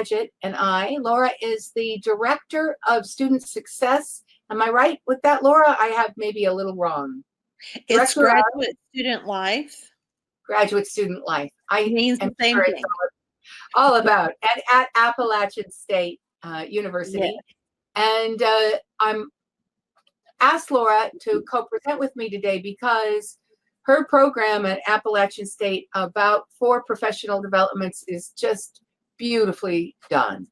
Bridget and I. Laura is the Director of Student Success. Am I right with that, Laura? I have maybe a little wrong. It's Graduate Student Life. Graduate Student Life. It means the same thing. All about, and at Appalachian State University. And I'm asked Laura to co-present with me today because her program at Appalachian State for professional developments is just beautifully done.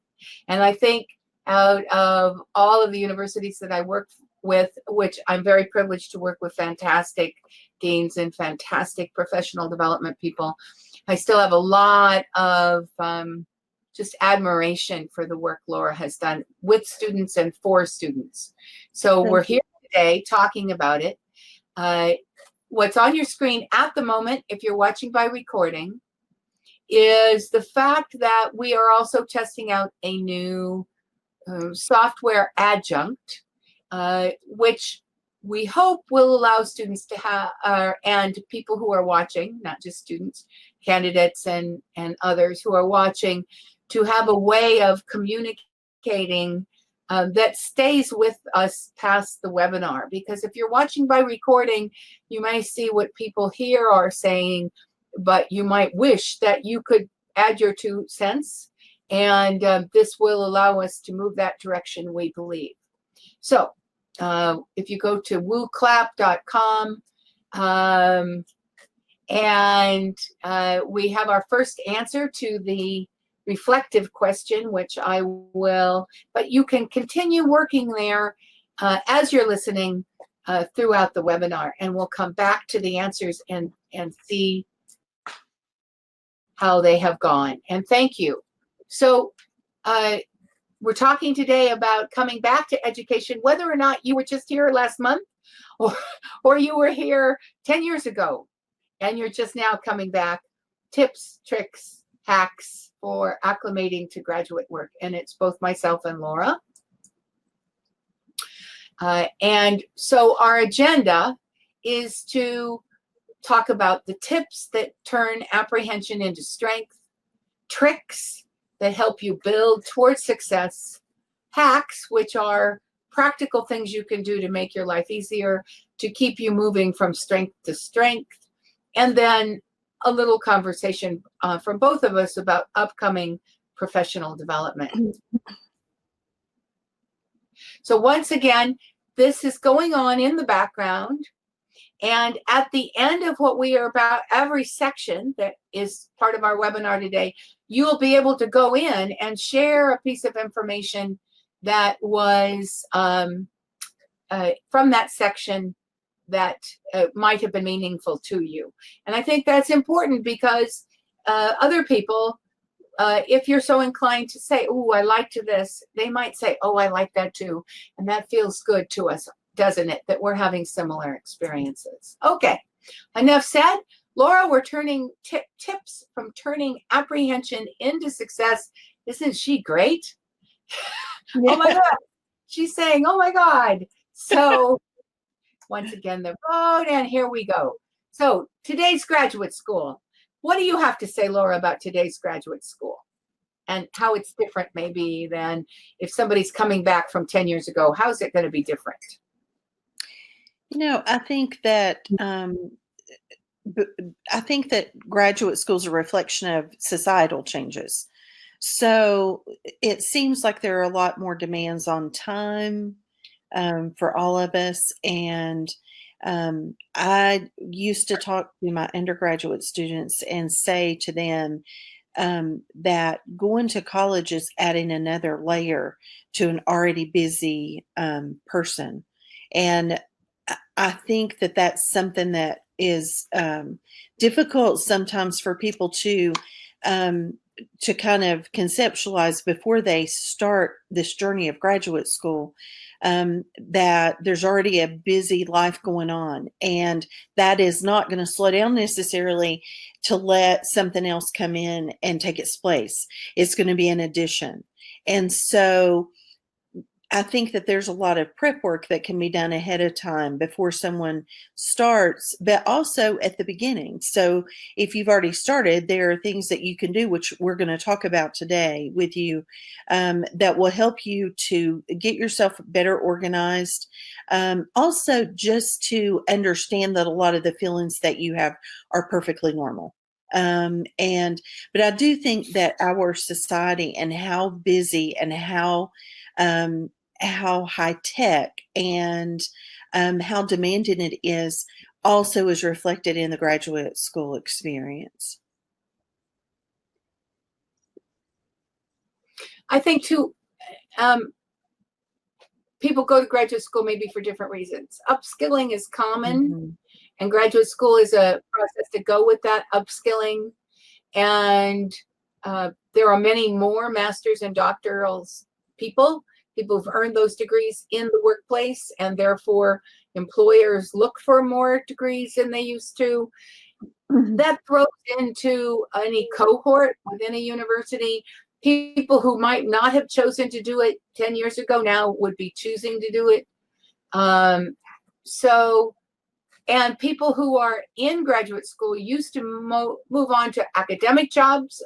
And I think out of all of the universities that I work with, which I'm very privileged to work with fantastic deans and fantastic professional development people, I still have a lot of just admiration for the work Laura has done with students and for students. So we're here today talking about it. What's on your screen at the moment, if you're watching by recording, is the fact that we are also testing out a new software adjunct, which we hope will allow students to have, and people who are watching, not just students, candidates and others who are watching, to have a way of communicating that stays with us past the webinar. Because if you're watching by recording, you may see what people here are saying, but you might wish that you could add your 2 cents, and this will allow us to move that direction, we believe. So if you go to wooclap.com, and we have our first answer to the reflective question, which I will, but you can continue working there as you're listening throughout the webinar, and we'll come back to the answers and see how they have gone. And thank you. So we're talking today about coming back to education, whether or not you were just here last month or you were here 10 years ago and you're just now coming back. Tips, tricks, hacks for acclimating to graduate work. And it's both myself and Laura. And so our agenda is to talk about the tips that turn apprehension into strength, tricks that help you build towards success, hacks, which are practical things you can do to make your life easier, to keep you moving from strength to strength, and then a little conversation from both of us about upcoming professional development. So once again, this is going on in the background. And at the end of what we are about, every section that is part of our webinar today, you'll be able to go in and share a piece of information that was from that section that might have been meaningful to you. And I think that's important because other people, if you're so inclined to say, oh, I liked this, they might say, oh, I like that too. And that feels good to us, doesn't it, that we're having similar experiences. Okay, enough said. Laura, we're turning tips from turning apprehension into success. Isn't she great? Yeah. Oh my God. She's saying, oh my God. So once again, the road, and here we go. So today's graduate school. What do you have to say, Laura, about today's graduate school and how it's different maybe than if somebody's coming back from 10 years ago? How's it going to be different? You know, I think that graduate school is a reflection of societal changes. So it seems like there are a lot more demands on time for all of us. And I used to talk to my undergraduate students and say to them that going to college is adding another layer to an already busy person. And I think that that's something that is difficult sometimes for people to kind of conceptualize before they start this journey of graduate school, that there's already a busy life going on, and that is not going to slow down necessarily to let something else come in and take its place. It's going to be an addition. And so I think that there's a lot of prep work that can be done ahead of time before someone starts, but also at the beginning. So if you've already started, there are things that you can do, which we're going to talk about today with you, that will help you to get yourself better organized. Also, just to understand that a lot of the feelings that you have are perfectly normal. But I do think that our society and how busy and um, how high tech and how demanding it is also is reflected in the graduate school experience. I think too, people go to graduate school maybe for different reasons. Upskilling is common, Mm-hmm. and graduate school is a process to go with that upskilling. And there are many more masters and doctorals people who've earned those degrees in the workplace, and therefore employers look for more degrees than they used to. Mm-hmm. That throws into any cohort within a university. People who might not have chosen to do it 10 years ago now would be choosing to do it. And people who are in graduate school used to move on to academic jobs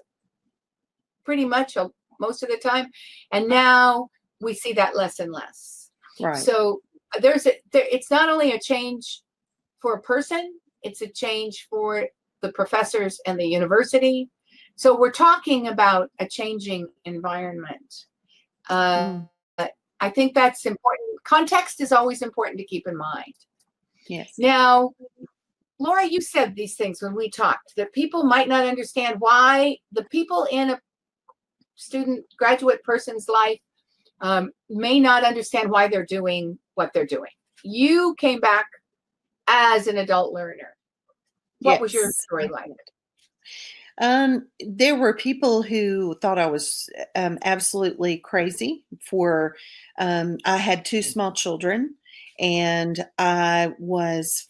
pretty much most of the time. And now we see that less and less. Right. So it's not only a change for a person, it's a change for the professors and the university. So we're talking about a changing environment. I think that's important. Context is always important to keep in mind. Yes. Now, Laura, you said these things when we talked, that people might not understand why the people in a student graduate person's life may not understand why they're doing what they're doing. You came back as an adult learner. What was your story like? There were people who thought I was absolutely crazy for, I had 2 small children, and I was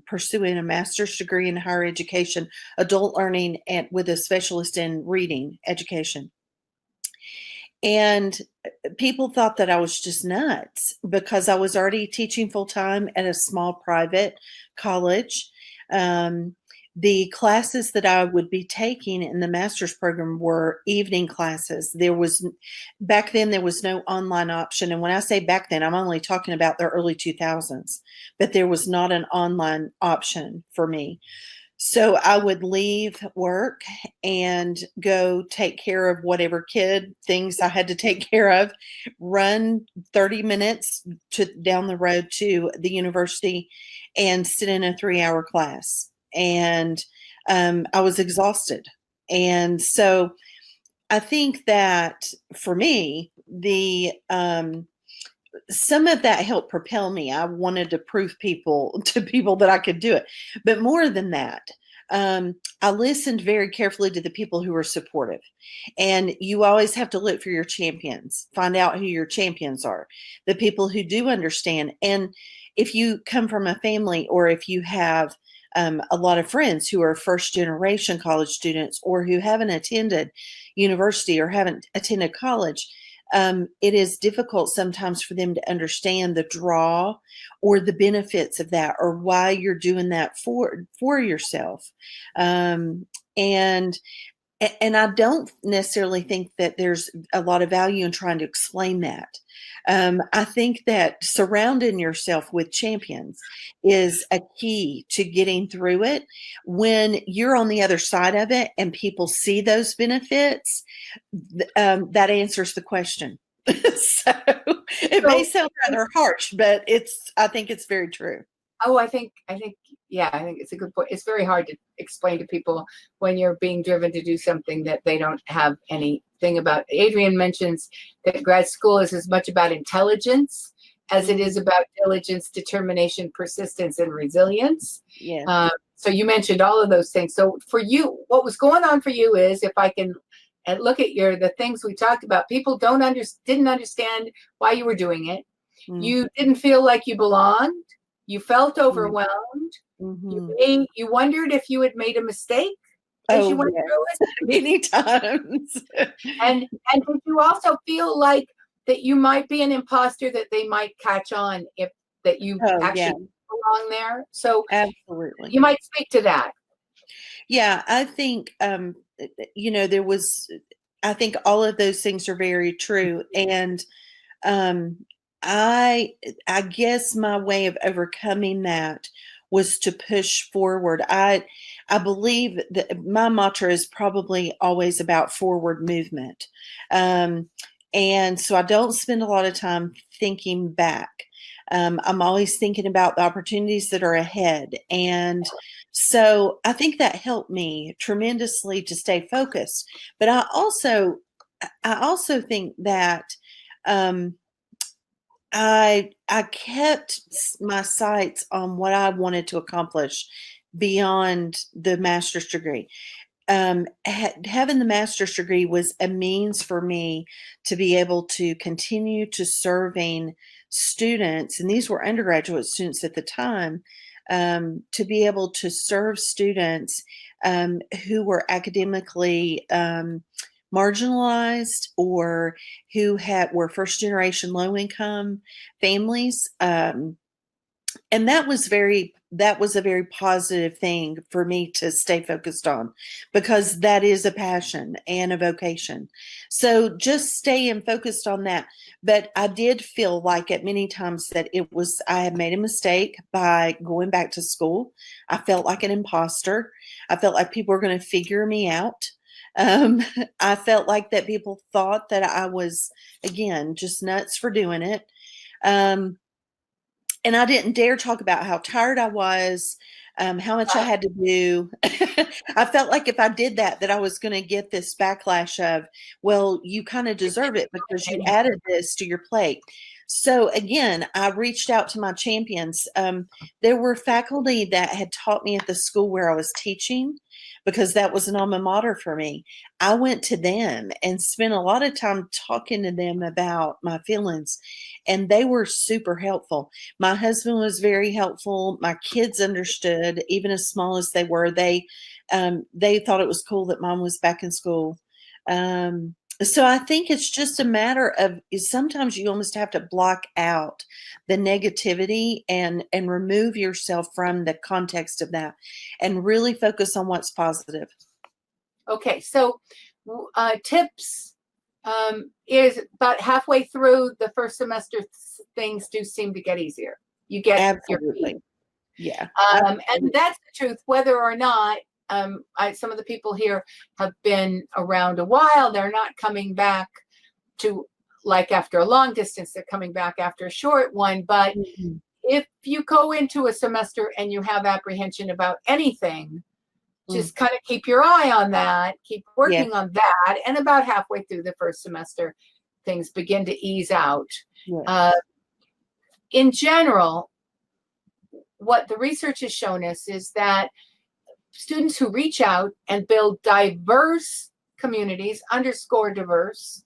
pursuing a master's degree in higher education, adult learning, and with a specialist in reading education. And people thought that I was just nuts because I was already teaching full time at a small private college. The classes that I would be taking in the master's program were evening classes. Back then, there was no online option. And when I say back then, I'm only talking about the early 2000s, but there was not an online option for me. So I would leave work and go take care of whatever kid things I had to take care of, run 30 minutes down the road to the university and sit in a 3-hour class. And I was exhausted. And so I think that for me, some of that helped propel me. I wanted to prove to people that I could do it. But more than that, I listened very carefully to the people who were supportive. And you always have to look for your champions, find out who your champions are, the people who do understand. And if you come from a family, or if you have a lot of friends who are first generation college students, or who haven't attended university or haven't attended college, it is difficult sometimes for them to understand the draw or the benefits of that, or why you're doing that for yourself. And I don't necessarily think that there's a lot of value in trying to explain that. I think that surrounding yourself with champions is a key to getting through it. When you're on the other side of it and people see those benefits, that answers the question. So it may sound rather harsh, but I think it's very true. Oh, I think it's a good point. It's very hard to explain to people when you're being driven to do something that they don't have anything about. Adrian mentions that grad school is as much about intelligence as it is about diligence, determination, persistence, and resilience. Yeah. So you mentioned all of those things. So for you, what was going on for you is, if I can look at the things we talked about, people didn't understand why you were doing it. You didn't feel like you belonged. You felt overwhelmed. Mm-hmm. You wondered if you had made a mistake as you went through it. Many times. And did you also feel like that you might be an imposter, that they might catch on if that you Oh, actually yeah, belong there. So absolutely. you might speak to that. Yeah, I think, there was, I think all of those things are very true. And um, I, I guess my way of overcoming that was to push forward. I believe that my mantra is probably always about forward movement. Um, and so I don't spend a lot of time thinking back. I'm always thinking about the opportunities that are ahead. And so I think that helped me tremendously to stay focused. But I also think that um, I kept my sights on what I wanted to accomplish beyond the master's degree. Having the master's degree was a means for me to be able to continue to serving students, and these were undergraduate students at the time, to be able to serve students who were academically marginalized, or who were first generation low income families. And that was a very positive thing for me to stay focused on, because that is a passion and a vocation. So just staying focused on that. But I did feel like at many times that I had made a mistake by going back to school. I felt like an imposter. I felt like people were going to figure me out. Um, I felt like that people thought that I was, again, just nuts for doing it. Um, and I didn't dare talk about how tired I was, how much I had to do. I felt like if I did that, that I was going to get this backlash of, well, you kind of deserve it because you added this to your plate. So again, I reached out to my champions. There were faculty that had taught me at the school where I was teaching, because that was an alma mater for me. I went to them and spent a lot of time talking to them about my feelings, and they were super helpful. My husband was very helpful. My kids understood, even as small as they were. They thought it was cool that mom was back in school. So I think it's just a matter of, sometimes you almost have to block out the negativity and remove yourself from the context of that, and really focus on what's positive. Okay, so tips is about halfway through the first semester, things do seem to get easier. You get your Absolutely. feet. Yeah. And that's the truth, whether or not some of the people here have been around a while. They're not coming back to, like, after a long distance, they're coming back after a short one. But Mhm. if you go into a semester and you have apprehension about anything, just kind of keep your eye on that, keep Yeah. working on that. And about halfway through the first semester, things begin to ease out. Yeah. In general, what the research has shown us is that students who reach out and build diverse communities, underscore diverse,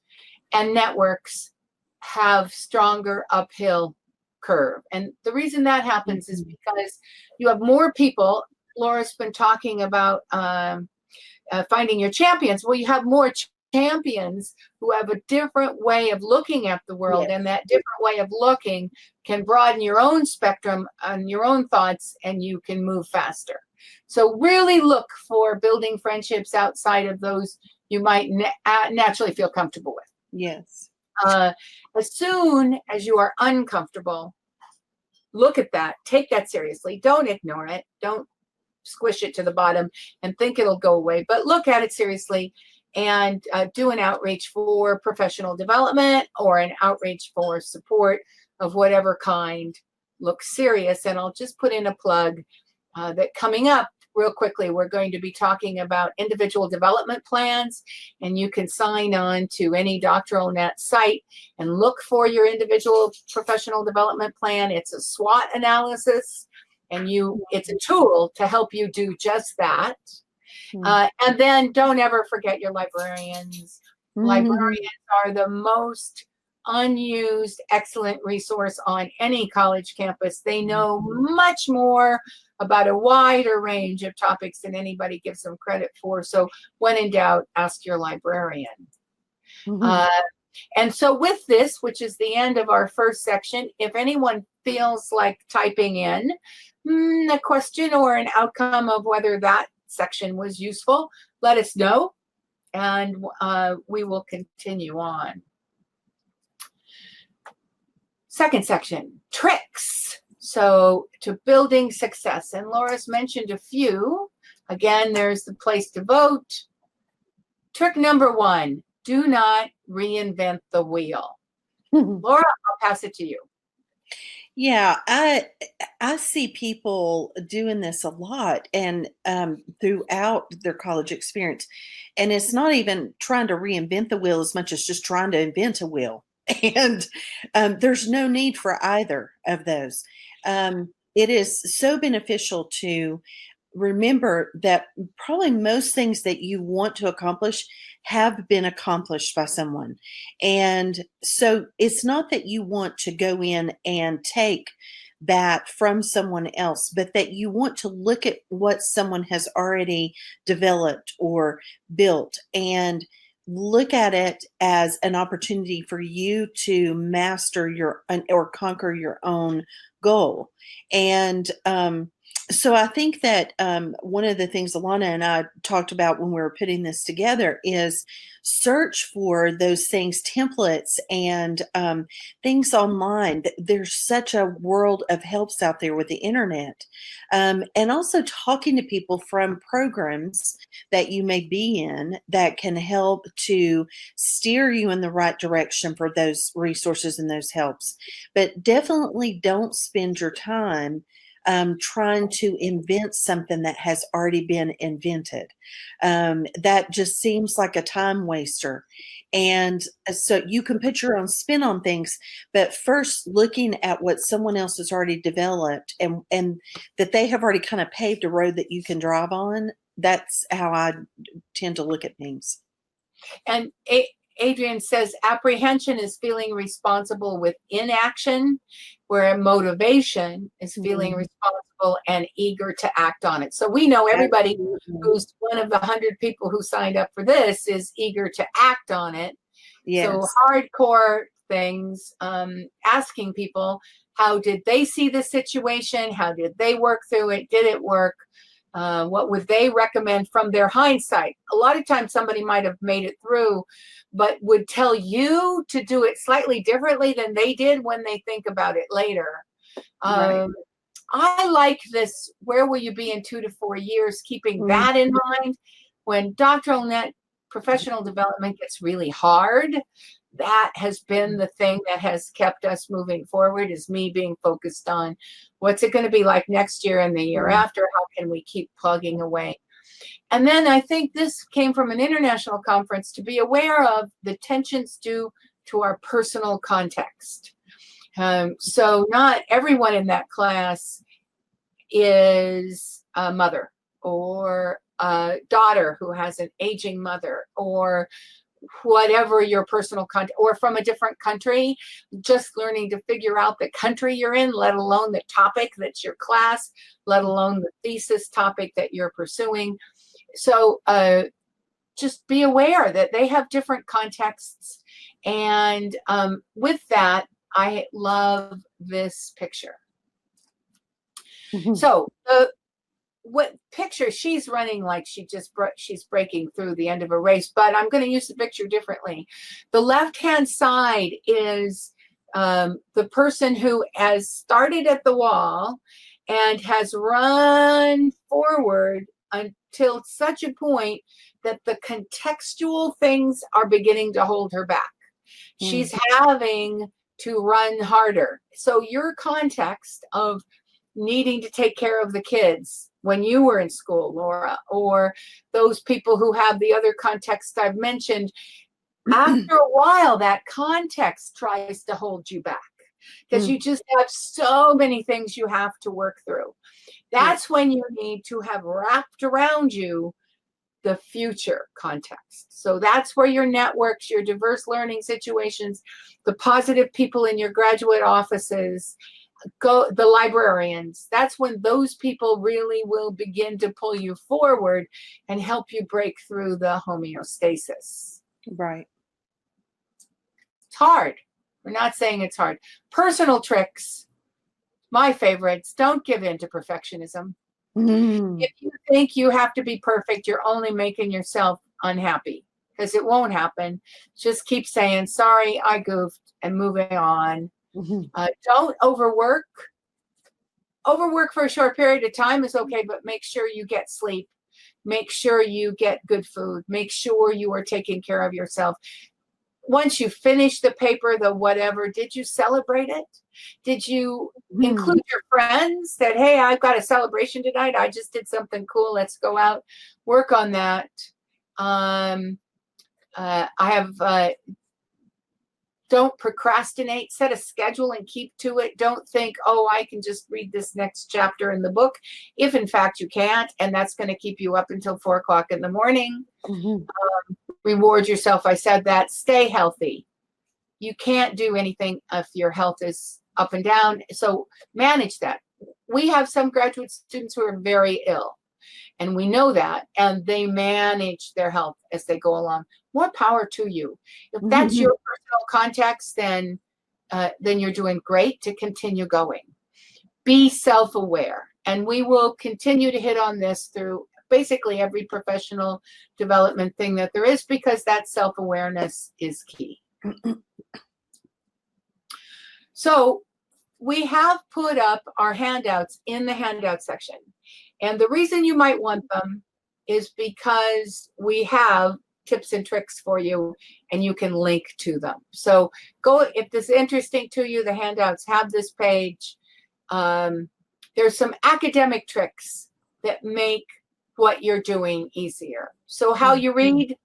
and networks have stronger uphill curve. And the reason that happens is because you have more people. Laura's been talking about finding your champions. Well, you have more champions who have a different way of looking at the world, Yes. and that different way of looking can broaden your own spectrum and your own thoughts, and you can move faster. So really look for building friendships outside of those you might naturally feel comfortable with. Yes. As soon as you are uncomfortable, look at that, take that seriously. Don't ignore it. Don't squish it to the bottom and think it'll go away, but look at it seriously, and do an outreach for professional development or an outreach for support of whatever kind. Look serious. And I'll just put in a plug that coming up real quickly, we're going to be talking about individual development plans, and you can sign on to any Doctoral Net site and look for your individual professional development plan. It's a SWOT analysis, and it's a tool to help you do just that. And then don't ever forget your librarians. Librarians are the most unused, excellent resource on any college campus. They know much more about a wider range of topics than anybody gives them credit for. So when in doubt, ask your librarian. And so with this, which is the end of our first section, if anyone feels like typing in a question or an outcome of whether that section was useful, let us know, and we will continue on. Second section, tricks. So to building success, and Laura's mentioned a few. Again, there's the place to vote. Trick number 1, do not reinvent the wheel. Laura, I'll pass it to you. Yeah, I see people doing this a lot, and throughout their college experience, and it's not even trying to reinvent the wheel as much as just trying to invent a wheel. And there's no need for either of those. It is so beneficial to remember that probably most things that you want to accomplish have been accomplished by someone. And so it's not that you want to go in and take that from someone else, but that you want to look at what someone has already developed or built and look at it as an opportunity for you to master your or conquer your own goal. And so I think that one of the things Alana and I talked about when we were putting this together is search for those things, templates and things online. There's such a world of helps out there with the internet. And also talking to people from programs that you may be in that can help to steer you in the right direction for those resources and those helps. But definitely don't spend your time trying to invent something that has already been invented. That just seems like a time waster. And so you can put your own spin on things, but first looking at what someone else has already developed and that they have already kind of paved a road that you can drive on. That's how I tend to look at things. And Adrian says apprehension is feeling responsible with inaction, where motivation is feeling responsible and eager to act on it. So we know everybody who's one of the 100 people who signed up for this is eager to act on it. Yes. So hardcore things, asking people, how did they see the situation? How did they work through it? Did it work? What would they recommend from their hindsight? A lot of times somebody might have made it through, but would tell you to do it slightly differently than they did when they think about it later. Right. I like this, where will you be in 2 to 4 years, keeping that in mind. When doctoral net professional development gets really hard, that has been the thing that has kept us moving forward, is me being focused on what's it going to be like next year and the year after? How can we keep plugging away? And then I think this came from an international conference, to be aware of the tensions due to our personal context. So not everyone in that class is a mother or a daughter who has an aging mother, or whatever your personal content, or from a different country. Just learning to figure out the country you're in, let alone the topic that's your class, let alone the thesis topic that you're pursuing. So just be aware that they have different contexts. And with that, I love this picture. So what picture, she's running like she's breaking through the end of a race, but I'm going to use the picture differently. The left-hand side is the person who has started at the wall and has run forward until such a point that the contextual things are beginning to hold her back. She's having to run harder. So your context of needing to take care of the kids when you were in school, Laura, or those people who have the other context I've mentioned, after a while, that context tries to hold you back because you just have so many things you have to work through. That's when you need to have wrapped around you the future context. So that's where your networks, your diverse learning situations, the positive people in your graduate offices, the librarians, that's when those people really will begin to pull you forward and help you break through the homeostasis. Right. It's hard. We're not saying it's hard. Personal tricks, my favorites. Don't give in to perfectionism. If you think you have to be perfect, you're only making yourself unhappy, because it won't happen. Just keep saying, sorry, I goofed, and moving on. Don't overwork. Overwork for a short period of time is okay, but make sure you get sleep. Make sure you get good food. Make sure you are taking care of yourself. Once you finish the paper, the whatever, did you celebrate it? Did you include your friends that, hey, I've got a celebration tonight. I just did something cool. Let's go out, work on that. Don't procrastinate. Set a schedule and keep to it. Don't think, oh, I can just read this next chapter in the book, if in fact you can't, and that's going to keep you up until 4 o'clock in the morning. Reward yourself. I said that. Stay healthy. You can't do anything if your health is up and down. So manage that. We have some graduate students who are very ill, and we know that, and they manage their health as they go along. More power to you. If that's your personal context, then you're doing great to continue going. Be self-aware, and we will continue to hit on this through basically every professional development thing that there is, because that self-awareness is key. So we have put up our handouts in the handout section. And the reason you might want them is because we have tips and tricks for you, and you can link to them. So go, if this is interesting to you, the handouts have this page. There's some academic tricks that make what you're doing easier. So how you read,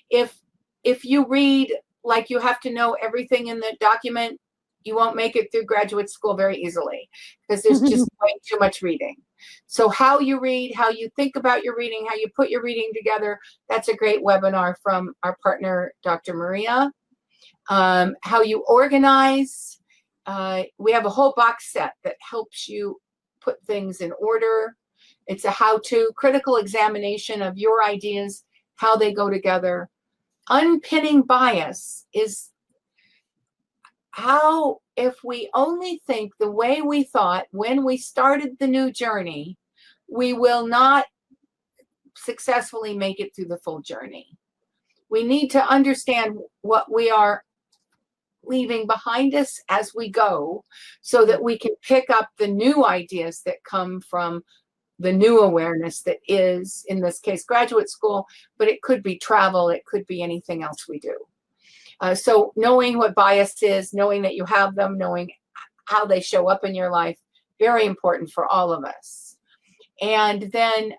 if you read like you have to know everything in the document, you won't make it through graduate school very easily, because there's just way too much reading. So how you read, how you think about your reading, how you put your reading together, that's a great webinar from our partner, Dr. Maria. How you organize. We have a whole box set that helps you put things in order. It's a how-to critical examination of your ideas, how they go together. Unpinning bias is how, if we only think the way we thought when we started the new journey, we will not successfully make it through the full journey. We need to understand what we are leaving behind us as we go, so that we can pick up the new ideas that come from the new awareness that is, in this case, graduate school, but it could be travel, it could be anything else we do. So knowing what bias is, knowing that you have them, knowing how they show up in your life, very important for all of us. And then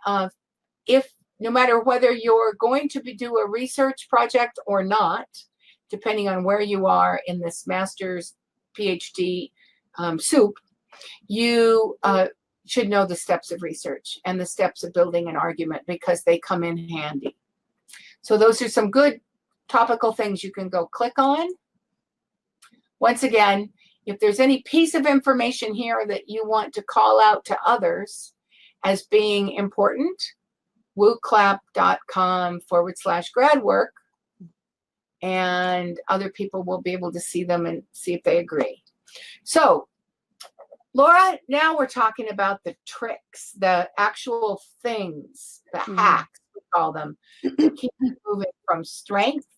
if, no matter whether you're going to do a research project or not, depending on where you are in this master's, PhD soup, you should know the steps of research and the steps of building an argument, because they come in handy. So those are some good topical things you can go click on. Once again, if there's any piece of information here that you want to call out to others as being important, wooclap.com/gradwork, and other people will be able to see them and see if they agree. So, Laura, now we're talking about the tricks, the actual things, the hacks, we call them, to keep moving from strength.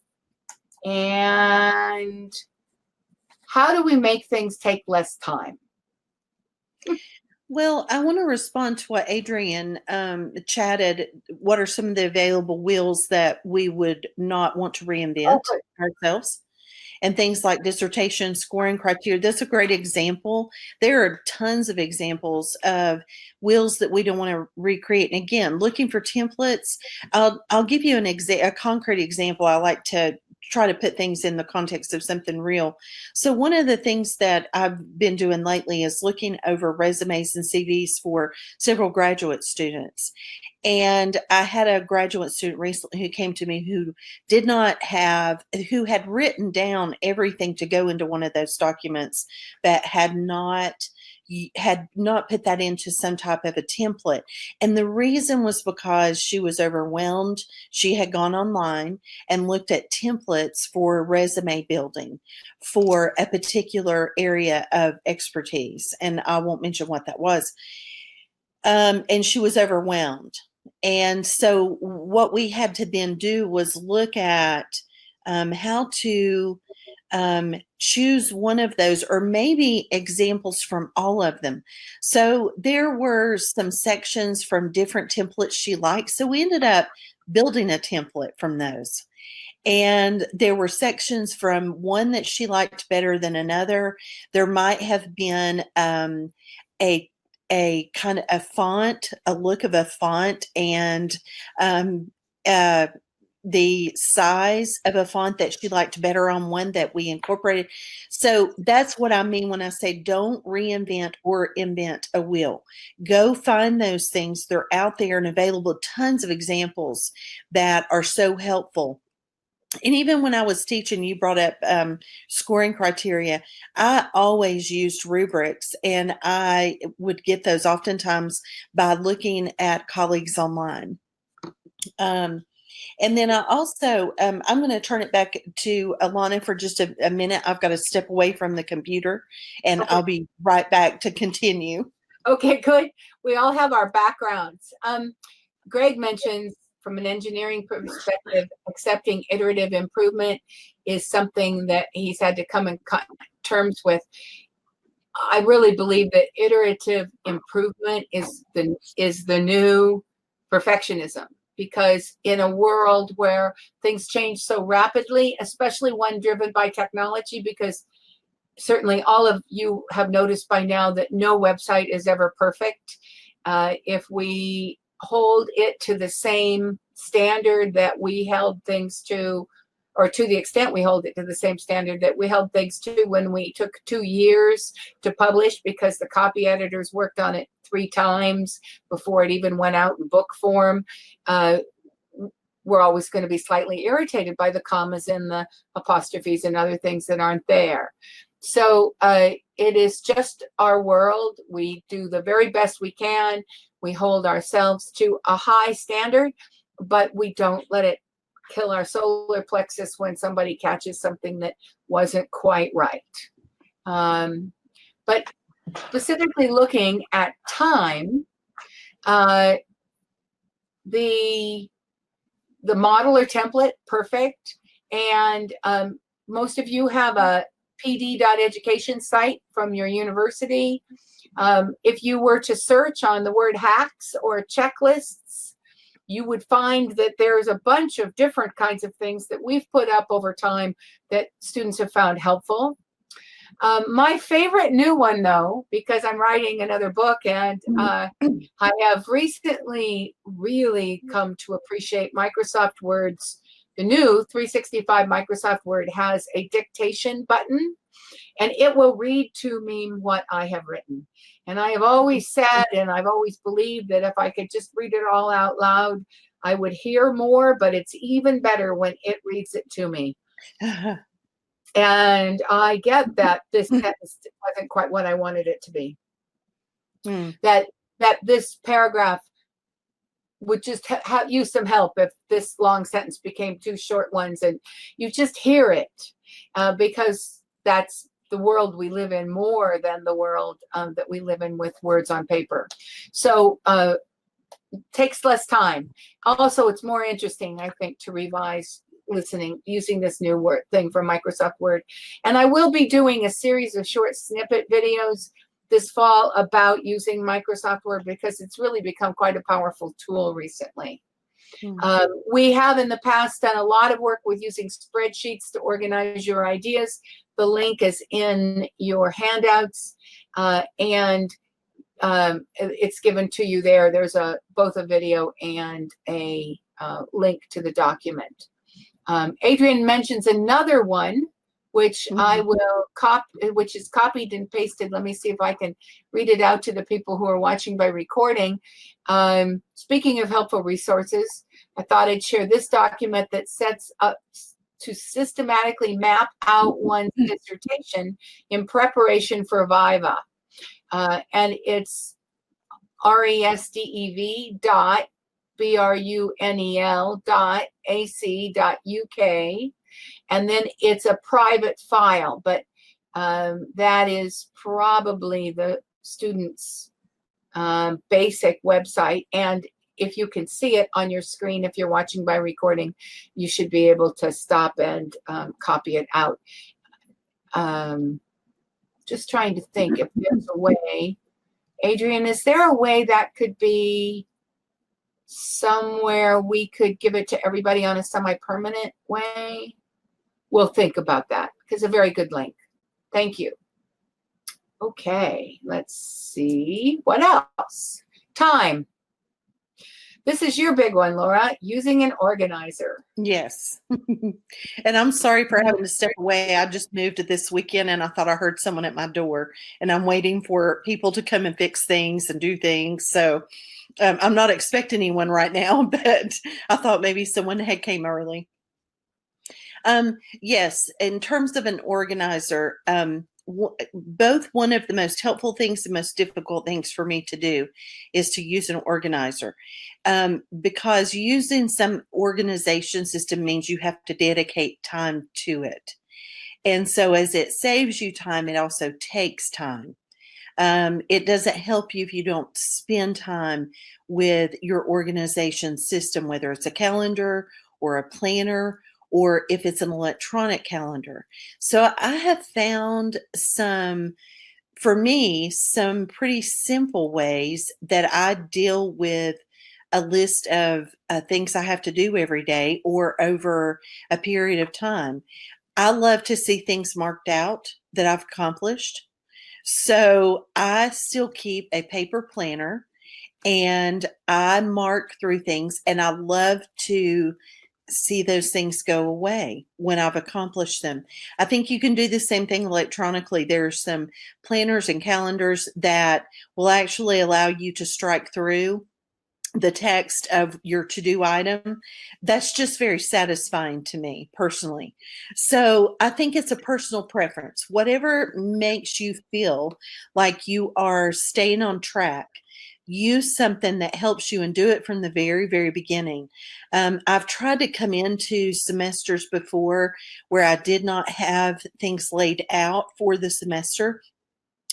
And how do we make things take less time? Well, I want to respond to what Adrienne chatted. What are some of the available wheels that we would not want to reinvent ourselves? And things like dissertation, scoring criteria. That's a great example. There are tons of examples of wheels that we don't want to recreate. And again, looking for templates. I'll give you a concrete example. I like to try to put things in the context of something real. So one of the things that I've been doing lately is looking over resumes and CVs for several graduate students. And I had a graduate student recently who came to me who had written down everything to go into one of those documents, but had not had not put that into some type of a template. And the reason was because she was overwhelmed. She had gone online and looked at templates for resume building for a particular area of expertise. And I won't mention what that was. And she was overwhelmed. And so what we had to then do was look at how to choose one of those, or maybe examples from all of them. So there were some sections from different templates she liked. So we ended up building a template from those. And there were sections from one that she liked better than another. There might have been a kind of a font, a look of a font, and the size of a font that she liked better on one that we incorporated. So that's what I mean when I say don't reinvent or invent a wheel. Go find those things. They're out there and available. Tons of examples that are so helpful. And even when I was teaching, you brought up scoring criteria. I always used rubrics, and I would get those oftentimes by looking at colleagues online. And then I also, I'm going to turn it back to Alana for just a minute. I've got to step away from the computer, and Okay. I'll be right back to continue. Okay, good. We all have our backgrounds. Greg mentions, from an engineering perspective, accepting iterative improvement is something that he's had to come in terms with. I really believe that iterative improvement is the new perfectionism, because in a world where things change so rapidly, especially one driven by technology, because certainly all of you have noticed by now that no website is ever perfect. If we hold it to the same standard that we held things to, or to the extent we hold it to the same standard that we held things to when we took 2 years to publish, because the copy editors worked on it 3 times before it even went out in book form, we're always going to be slightly irritated by the commas and the apostrophes and other things that aren't there. So it is just our world. We do the very best we can. We hold ourselves to a high standard, but we don't let it kill our solar plexus when somebody catches something that wasn't quite right. But specifically looking at time, the model or template, perfect. And most of you have a pd.education site from your university. If you were to search on the word hacks or checklists, you would find that there's a bunch of different kinds of things that we've put up over time that students have found helpful. My favorite new one, though, because I'm writing another book, and I have recently really come to appreciate Microsoft Word's, the new 365 Microsoft Word has a dictation button, and it will read to me what I have written. And I have always said, and I've always believed, that if I could just read it all out loud, I would hear more, but it's even better when it reads it to me. And I get that this sentence wasn't quite what I wanted it to be. That this paragraph would just use some help if this long sentence became 2 short ones, and you just hear it, because that's the world we live in more than the world that we live in with words on paper. So takes less time. Also, it's more interesting, I think, to revise listening using this new word thing from Microsoft Word. And I will be doing a series of short snippet videos this fall about using Microsoft Word, because it's really become quite a powerful tool recently. We have in the past done a lot of work with using spreadsheets to organize your ideas. The link is in your handouts, and it's given to you there. There's both a video and a link to the document. Adrian mentions another one, which I will copy, which is copied and pasted. Let me see if I can read it out to the people who are watching by recording. Speaking of helpful resources, I thought I'd share this document that sets up to systematically map out one's dissertation in preparation for Viva. and it's restdev.brunel.ac.uk. And then it's a private file, but that is probably the student's basic website. And if you can see it on your screen, if you're watching by recording, you should be able to stop and copy it out. Just trying to think if there's a way. Adrian, is there a way that could be somewhere we could give it to everybody on a semi-permanent way? We'll think about that, because a very good link. Thank you. Okay, let's see. What else? Time. This is your big one, Laura, using an organizer. Yes. And I'm sorry for having to step away. I just moved this weekend and I thought I heard someone at my door, and I'm waiting for people to come and fix things and do things. So I'm not expecting anyone right now, but I thought maybe someone had came early. Yes, in terms of an organizer, both one of the most helpful things and most difficult things for me to do is to use an organizer, because using some organization system means you have to dedicate time to it. And so as it saves you time, it also takes time. It doesn't help you if you don't spend time with your organization system, whether it's a calendar or a planner, or if it's an electronic calendar. So I have found for me, some pretty simple ways that I deal with a list of things I have to do every day or over a period of time. I love to see things marked out that I've accomplished. So I still keep a paper planner and I mark through things, and I love to see those things go away when I've accomplished them. I think you can do the same thing electronically. There's some planners and calendars that will actually allow you to strike through the text of your to-do item. That's just very satisfying to me personally. So I think it's a personal preference. Whatever makes you feel like you are staying on track, use something that helps you and do it from the very, very beginning. I've tried to come into semesters before where I did not have things laid out for the semester.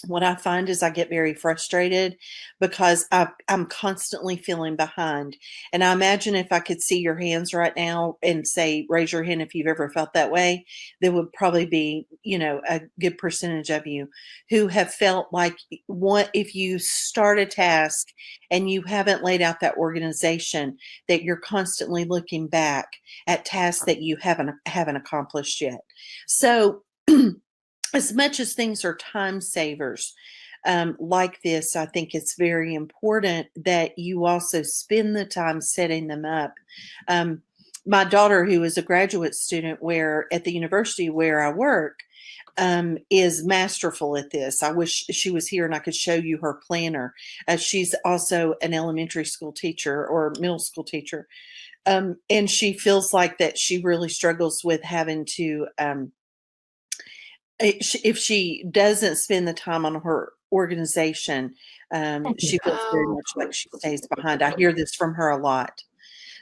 What I find is I get very frustrated because I'm constantly feeling behind. And I imagine if I could see your hands right now and say, raise your hand if you've ever felt that way, there would probably be, a good percentage of you who have felt like if you start a task and you haven't laid out that organization, that you're constantly looking back at tasks that you haven't accomplished yet. So as much as things are time savers like this, I think it's very important that you also spend the time setting them up. My daughter, who is a graduate student at the university where I work, is masterful at this. I wish she was here and I could show you her planner. She's also an elementary school teacher or middle school teacher. And she feels like that she really struggles with having to if she doesn't spend the time on her organization, she feels very much like she stays behind. I hear this from her a lot.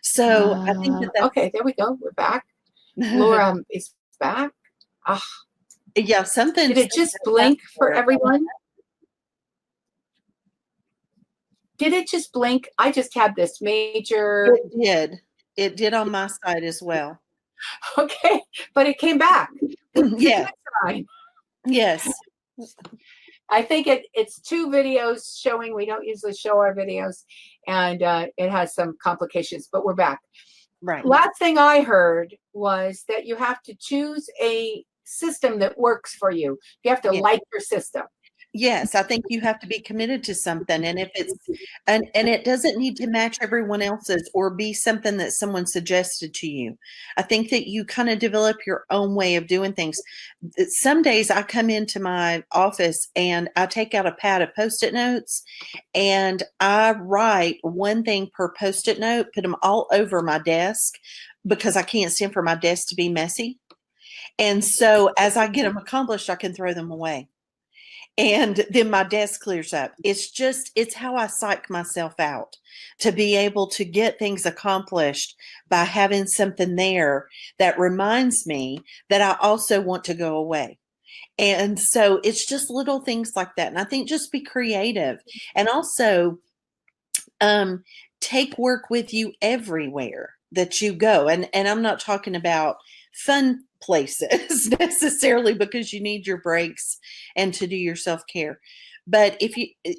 So I think that's okay. There we go. We're back. Laura is back. Yeah, something. Did it just blink for everyone? Did it just blink? I just had this major. It did on my side as well. Okay, but it came back. Yeah. Yes. I think it's two videos showing. We don't usually show our videos, and it has some complications, but we're back. Right. Last thing I heard was that you have to choose a system that works for you. You have to like your system. Yes, I think you have to be committed to something. And if it's, and it doesn't need to match everyone else's or be something that someone suggested to you. I think that you kind of develop your own way of doing things. Some days I come into my office and I take out a pad of Post-it notes and I write one thing per Post-it note, put them all over my desk because I can't stand for my desk to be messy. And so as I get them accomplished, I can throw them away. and then my desk clears up. It's how I psych myself out to be able to get things accomplished by having something there that reminds me that I also want to go away. And so it's just little things like that. And I think just be creative, and also take work with you everywhere that you go. And I'm not talking about fun places necessarily, because you need your breaks and to do your self-care. But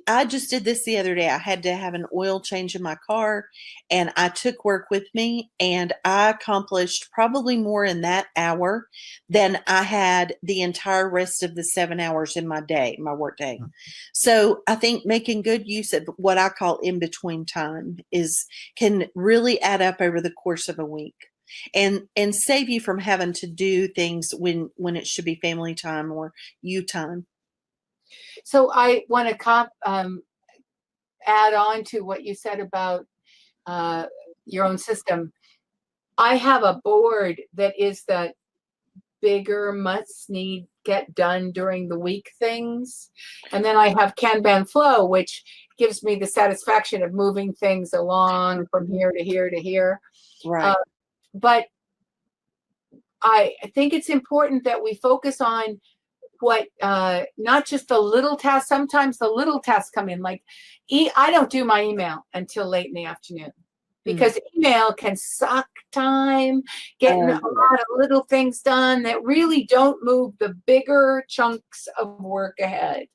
I just did this the other day. I had to have an oil change in my car, and I took work with me, and I accomplished probably more in that hour than I had the entire rest of the 7 hours in my day, my work day. So I think making good use of what I call in between time can really add up over the course of a week, and save you from having to do things when it should be family time or you time. So I want to add on to what you said about your own system. I have a board that is the bigger must need get done during the week things. And then I have Kanban flow, which gives me the satisfaction of moving things along from here to here to here. Right. But I think it's important that we focus on what not just the little tasks. Sometimes the little tasks come in, like I don't do my email until late in the afternoon, because email can suck time, getting a lot of little things done that really don't move the bigger chunks of work ahead.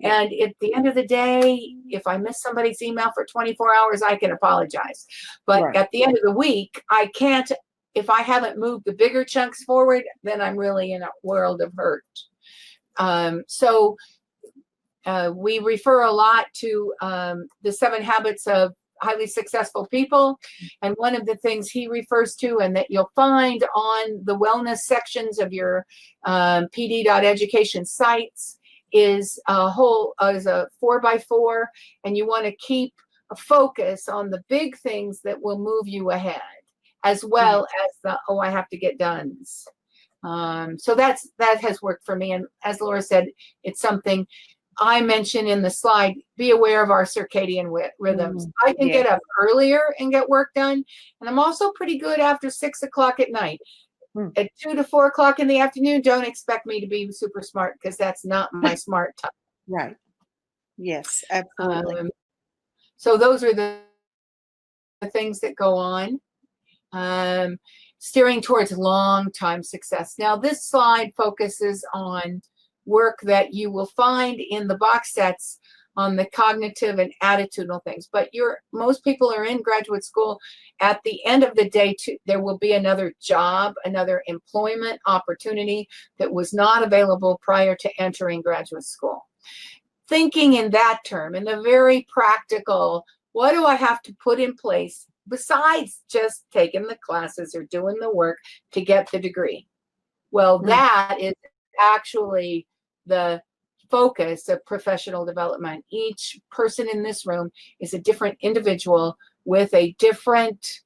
And at the end of the day, if I miss somebody's email for 24 hours, I can apologize. But at the end of the week, I can't. If I haven't moved the bigger chunks forward, then I'm really in a world of hurt. So we refer a lot to the 7 Habits of Highly Successful People. And one of the things he refers to, and that you'll find on the wellness sections of your pd.education sites, is a 4x4. And you want to keep a focus on the big things that will move you ahead, as well as I have to get done. So that has worked for me. And as Laura said, it's something I mentioned in the slide. Be aware of our circadian rhythms. I can get up earlier and get work done. And I'm also pretty good after 6 o'clock at night. At 2 to 4 o'clock in the afternoon, don't expect me to be super smart, because that's not my smart time. Right. Yes, absolutely. So those are the things that go on. Steering towards long-time success. Now, this slide focuses on work that you will find in the box sets on the cognitive and attitudinal things. But most people are in graduate school. At the end of the day, there will be another job, another employment opportunity that was not available prior to entering graduate school. Thinking in that term, in the very practical, what do I have to put in place besides just taking the classes or doing the work to get the degree? Well, that is actually the focus of professional development. Each person in this room is a different individual with a different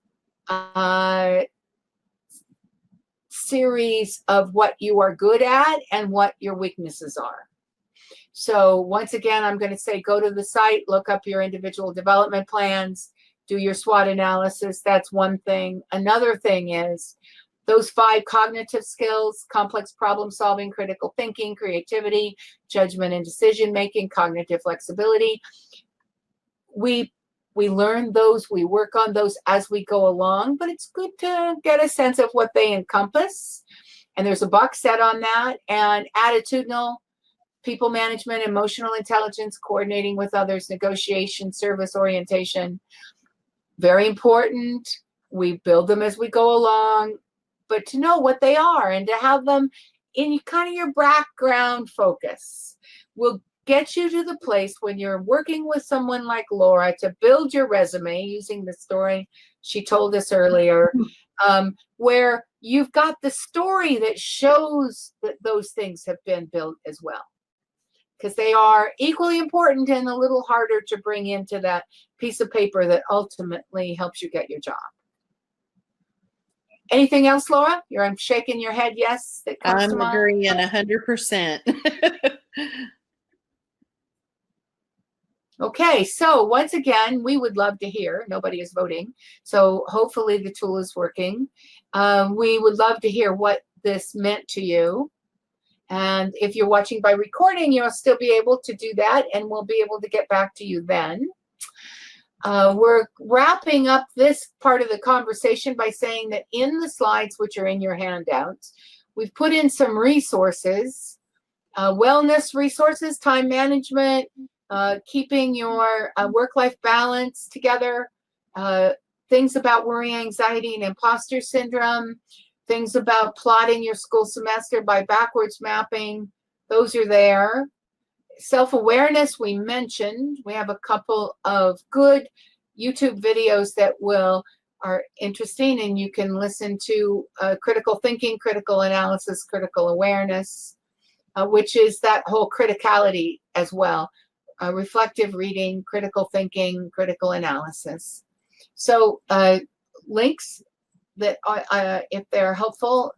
series of what you are good at and what your weaknesses are. So once again, I'm going to say, go to the site, look up your individual development plans, do your SWOT analysis. That's one thing. Another thing is those 5 cognitive skills: complex problem solving, critical thinking, creativity, judgment and decision making, cognitive flexibility. We learn those, we work on those as we go along, but it's good to get a sense of what they encompass. And there's a box set on that. And attitudinal: people management, emotional intelligence, coordinating with others, negotiation, service orientation. Very important. We build them as we go along, but to know what they are and to have them in kind of your background focus will get you to the place when you're working with someone like Laura to build your resume using the story she told us earlier, where you've got the story that shows that those things have been built as well. Because they are equally important and a little harder to bring into that piece of paper that ultimately helps you get your job. Anything else, Laura? I'm shaking your head yes that comes to mind. I'm agreeing 100%. Okay, so once again, we would love to hear. Nobody is voting, so hopefully the tool is working. We would love to hear what this meant to you. And if you're watching by recording, you'll still be able to do that, and we'll be able to get back to you then. We're wrapping up this part of the conversation by saying that in the slides, which are in your handouts, we've put in some resources, wellness resources, time management, keeping your work-life balance together, things about worry, anxiety, and imposter syndrome, things about plotting your school semester by backwards mapping. Those are there. Self-awareness, we mentioned. We have a couple of good YouTube videos that are interesting, and you can listen to critical thinking, critical analysis, critical awareness, which is that whole criticality as well. Reflective reading, critical thinking, critical analysis. So links that if they're helpful,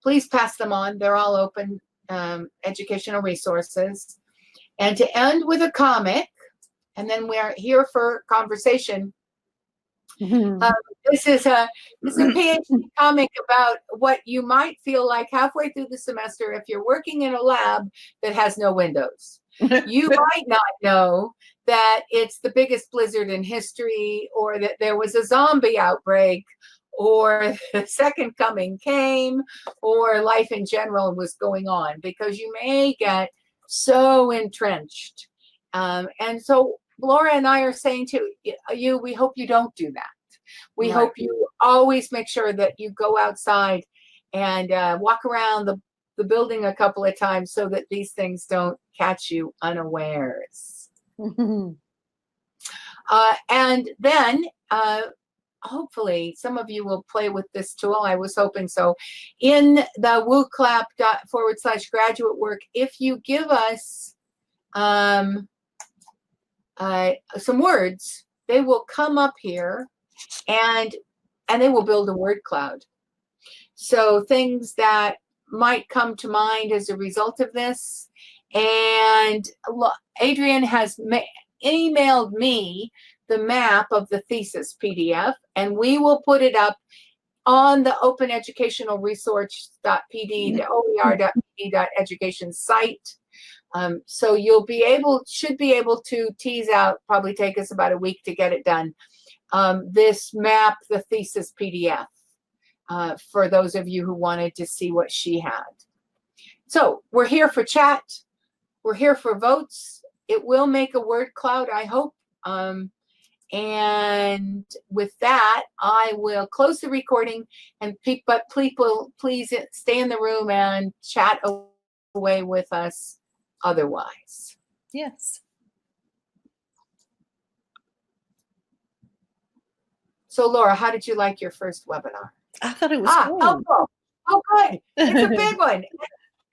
please pass them on. They're all open educational resources. And to end with a comic, and then we're here for conversation. This is a PhD comic about what you might feel like halfway through the semester if you're working in a lab that has no windows. You might not know that it's the biggest blizzard in history, or that there was a zombie outbreak, or the second coming came, or life in general was going on, because you may get so entrenched. And so Laura and I are saying to you, we hope you don't do that. We hope you always make sure that you go outside and walk around the building a couple of times so that these things don't catch you unawares. And then hopefully some of you will play with this tool. I was hoping so. In the wooclap./graduate work, if you give us some words, they will come up here and they will build a word cloud. So things that might come to mind as a result of this. And Adrian has emailed me the map of the thesis PDF, and we will put it up on the Open Educational Resource.pd, the oer.pd.education site. So you'll should be able to tease out, probably take us about a week to get it done, this map, the thesis PDF, for those of you who wanted to see what she had. So we're here for chat. We're here for votes. It will make a word cloud, I hope. And with that, I will close the recording, but people, please stay in the room and chat away with us otherwise. Yes. So Laura, how did you like your first webinar? I thought it was helpful. Oh, good. It's a big one.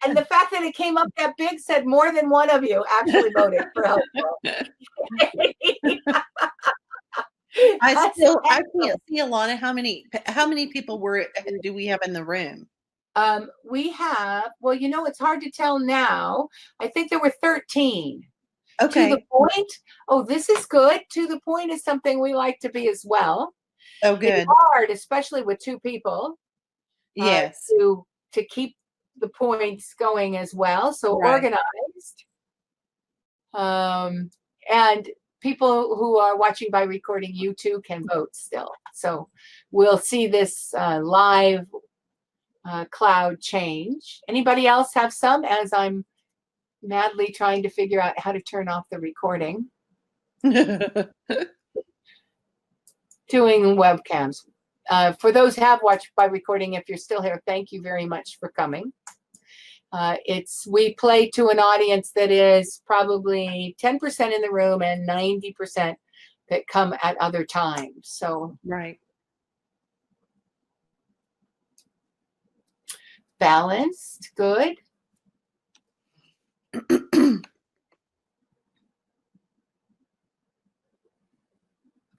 And the fact that it came up that big said more than one of you actually voted for helpful. I can't see, Alana, how many people do we have in the room? We have, well, it's hard to tell now. I think there were 13. Okay. To the point. Oh, this is good. To the point is something we like to be as well. Oh, good. It's hard, especially with two people. Yes. To keep the points going as well. So organized. And people who are watching by recording, you too can vote still. So we'll see this live cloud change. Anybody else have some, as I'm madly trying to figure out how to turn off the recording? Doing webcams. For those who have watched by recording, if you're still here, thank you very much for coming. We play to an audience that is probably 10% in the room and 90% that come at other times. So balanced, good.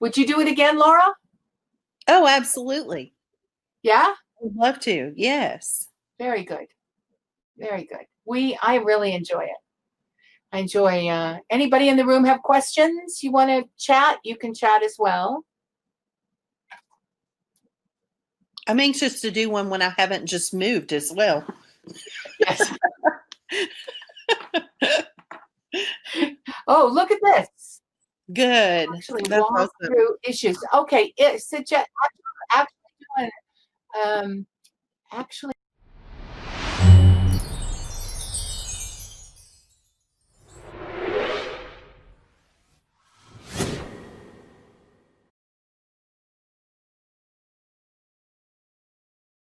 Would you do it again, Laura? Oh, absolutely. Yeah? I'd love to. Yes. Very good. Very good. I really enjoy it. I enjoy. Anybody in the room have questions? You want to chat? You can chat as well. I'm anxious to do one when I haven't just moved as well. Yes. Oh, look at this. Good. Actually, That's walk awesome. through issues. Okay, it's actually doing actually